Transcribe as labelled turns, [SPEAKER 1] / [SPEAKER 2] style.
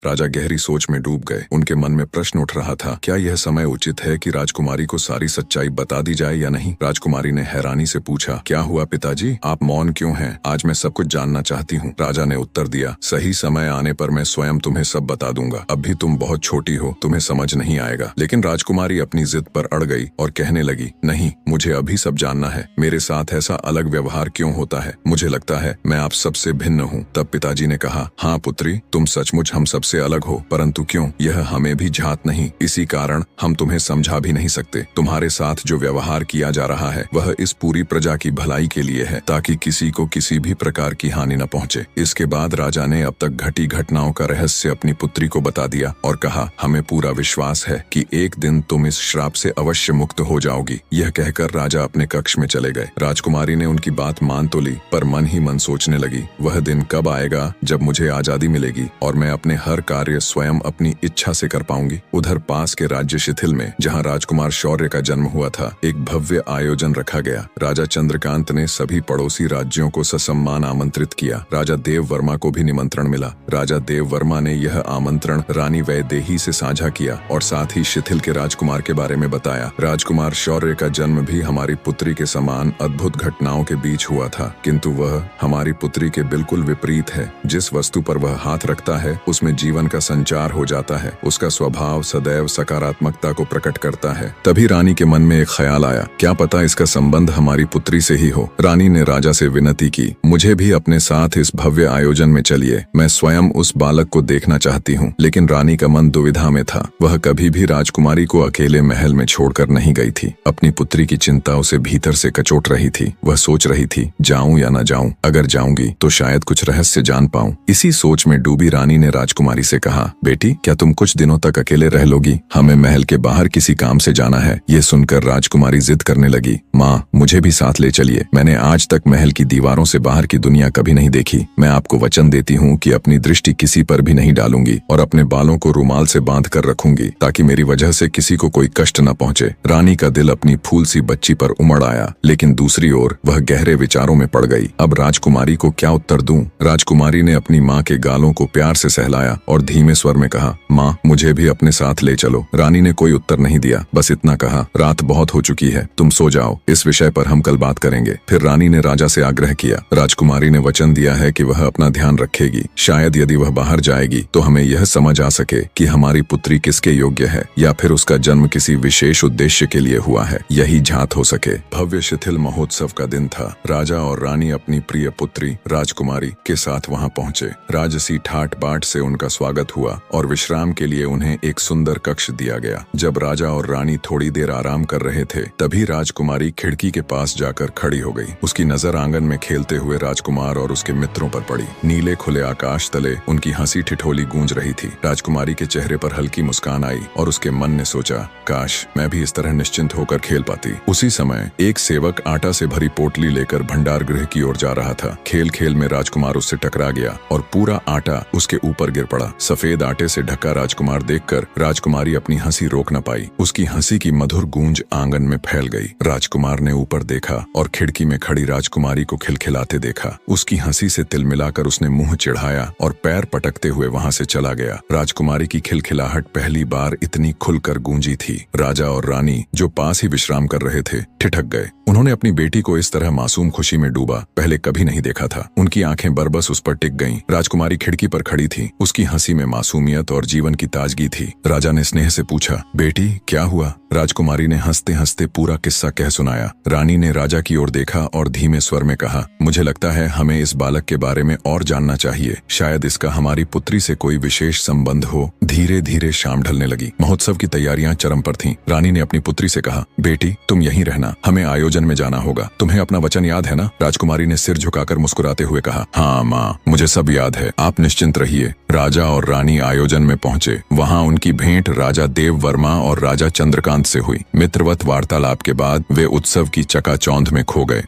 [SPEAKER 1] राजा गहरी सोच में डूब गए। उनके मन में प्रश्न उठ रहा था, क्या यह समय उचित है कि राजकुमारी को सारी सच्चाई बता दी जाए या नहीं। राजकुमारी ने हैरानी से पूछा, क्या हुआ पिताजी, आप मौन क्यों हैं? आज मैं सब कुछ जानना चाहती हूँ। राजा ने उत्तर दिया, सही समय आने पर मैं स्वयं तुम्हें सब बता दूंगा। अभी तुम बहुत छोटी हो, तुम्हें समझ नहीं आएगा। लेकिन राजकुमारी अपनी जिद पर अड़ गई और कहने लगी, नहीं, मुझे अभी सब जानना है। मेरे साथ ऐसा अलग व्यवहार क्यों होता है? मुझे लगता है मैं आप सबसे भिन्न हूँ। तब पिताजी ने कहा, हाँ पुत्री, तुम सचमुच हम सबसे अलग हो, परंतु क्यों, यह हमें भी झात नहीं। इसी कारण हम तुम्हें समझा भी नहीं सकते। तुम्हारे साथ जो व्यवहार किया जा रहा है वह इस पूरी प्रजा की भलाई के लिए है, ताकि किसी को किसी भी प्रकार की हानि न पहुँचे। इसके बाद राजा ने अब तक घटी घटनाओं का रहस्य अपनी पुत्री को बता दिया और कहा, हमें पूरा विश्वास है कि एक दिन तुम इस श्राप से अवश्य मुक्त हो जाओगी। यह कहकर राजा अपने कक्ष में चले गए। राजकुमारी ने उनकी बात मान तो ली, पर मन ही मन सोचने लगी, वह दिन कब आएगा जब मुझे आजादी मिलेगी और मैं अपने हर कार्य स्वयं अपनी इच्छा से कर पाऊंगी। उधर पास के राज्य शिथिल में, जहां राजकुमार शौर्य का जन्म हुआ था, एक भव्य आयोजन रखा गया। राजा चंद्रकांत ने सभी पड़ोसी राज्यों को ससम्मान आमंत्रित किया। राजा देव वर्मा को भी निमंत्रण मिला। राजा देव वर्मा ने यह आमंत्रण रानी वैदेही से साझा किया और साथ ही शिथिल के राजकुमार के बारे में बताया। राजकुमार शौर्य का जन्म भी हमारी पुत्री के समान अद्भुत घटनाओं के बीच हुआ था, किंतु वह हमारी पुत्री के बिल्कुल विपरीत है। जिस वस्तु पर वह हाथ रखता है उसमें जीवन का संचार हो जाता है। उसका स्वभाव सदैव सकारात्मकता को प्रकट करता है। तभी रानी के मन में एक ख्याल आया, क्या पता इसका संबंध हमारी पुत्री से ही हो। रानी ने राजा से विनती की, मुझे भी अपने साथ इस भव्य आयोजन में चलिए, मैं स्वयं उस बालक को देखना चाहती हूँ। लेकिन रानी का मन दुविधा में था। वह कभी भी राजकुमारी को अकेले महल में छोड़कर नहीं गई थी। अपनी पुत्री की चिंता उसे भीतर से कचोट रही थी। वह सोच रही थी, जाऊं या न जाऊं, अगर जाऊंगी तो शायद कुछ रहस्य जान पाऊं। इसी सोच में डूबी रानी ने राजकुमारी से कहा, बेटी, क्या तुम कुछ दिनों तक अकेले रह लोगी? हमें महल के बाहर किसी काम से जाना है। ये सुनकर राजकुमारी जिद करने लगी, माँ, मुझे भी साथ ले चलिए। मैंने आज तक महल की दीवारों से बाहर की दुनिया कभी नहीं देखी। मैं आपको वचन देती हूँ कि अपनी दृष्टि किसी पर भी नहीं डालूंगी और अपने बालों को रुमाल से बांध कर रखूंगी, ताकि मेरी वजह से किसी को कोई कष्ट न पहुँचे। रानी का दिल अपनी फूल सी बच्ची पर उमड़ आया, लेकिन दूसरी ओर वह गहरे विचारों में पड़ गई। अब राजकुमारी को क्या उत्तर दूं? राजकुमारी ने अपनी माँ के गालों को प्यार से सहलाया और धीमे स्वर में कहा, माँ, मुझे भी अपने साथ ले चलो। रानी ने कोई उत्तर नहीं दिया, बस इतना कहा, रात बहुत हो चुकी है, तुम सो जाओ, इस विषय पर हम कल बात करेंगे। फिर रानी ने राजा से आग्रह किया। राजकुमारी ने वचन दिया है कि वह अपना ध्यान रखेगी। शायद यदि वह बाहर जाएगी तो हमें यह समझ आ सके कि हमारी पुत्री किसके योग्य है, या फिर उसका जन्म किसी विशेष उद्देश्य के लिए हुआ है, यही जांच हो सके। भव्य शिथिल महोत्सव का दिन था। राजा और रानी अपनी प्रिय पुत्री राजकुमारी के साथ वहां पहुंचे। राजसी ठाट बाट से उनका स्वागत हुआ और विश्राम के लिए उन्हें एक सुंदर कक्ष दिया गया। जब राजा और रानी थोड़ी देर आराम कर रहे थे, तभी राजकुमारी खिड़की के पास जाकर खड़ी हो गई। उसकी नजर आंगन में खेलते हुए राजकुमार और उसके मित्रों पर पड़ी। नीले खुले आकाश तले उनकी हंसी ठिठोली गूंज रही थी। राजकुमारी के चेहरे पर हल्की मुस्कान आई और उसके मन ने सोचा, काश मैं भी इस तरह निश्चिंत होकर खेल पाती। उसी समय एक सेवक आटा से भरी पोटली लेकर भंडार गृह की ओर जा रहा था। खेल खेल में राजकुमार उससे टकरा गया और पूरा आटा उसके ऊपर गिर पड़ा। सफेद आटे से ढका राजकुमार देखकर राजकुमारी अपनी हंसी रोक न पाई। उसकी हंसी की मधुर गूंज आंगन में फैल गई। राजकुमार ने ऊपर देखा और खिड़की में खड़ी राजकुमारी को खिलखिलाते देखा। उसकी हंसी से तिल मिलाकर उसने मुंह चिढ़ाया और पैर पटकते हुए वहां से चला गया। राजकुमारी की खिलखिलाहट पहली बार इतनी खुलकर गूंजी थी। राजा और रानी, जो पास ही विश्राम कर रहे थे, ठिठक गए। उन्होंने अपनी बेटी को इस तरह मासूम खुशी में डूबा पहले कभी नहीं देखा था। उनकी आंखें बरबस उस पर टिक गईं। राजकुमारी खिड़की पर खड़ी थी। उसकी हंसी में मासूमियत और जीवन की ताजगी थी। राजा ने स्नेह से पूछा, बेटी, क्या हुआ? राजकुमारी ने हंसते हंसते पूरा किस्सा कह सुनाया। रानी ने राजा की ओर देखा और धीमे स्वर में कहा, मुझे लगता है हमें इस बालक के बारे में और जानना चाहिए। शायद इसका हमारी पुत्री से कोई विशेष संबंध हो। धीरे धीरे शाम ढलने लगी। महोत्सव की तैयारियां चरम पर थीं। रानी ने अपनी पुत्री से कहा, बेटी, तुम यहीं रहना, हमें आयोजन में जाना होगा। तुम्हें अपना वचन याद है ना? राजकुमारी ने सिर झुकाकर मुस्कुराते हुए कहा, हाँ माँ, मुझे सब याद है, आप निश्चिंत रहिए। राजा और रानी आयोजन में पहुंचे। वहां उनकी भेंट राजा देव वर्मा और राजा चंद्रकांत से हुई। मित्रवत वार्तालाप के बाद वे उत्सव की चकाचौंध में खो गए।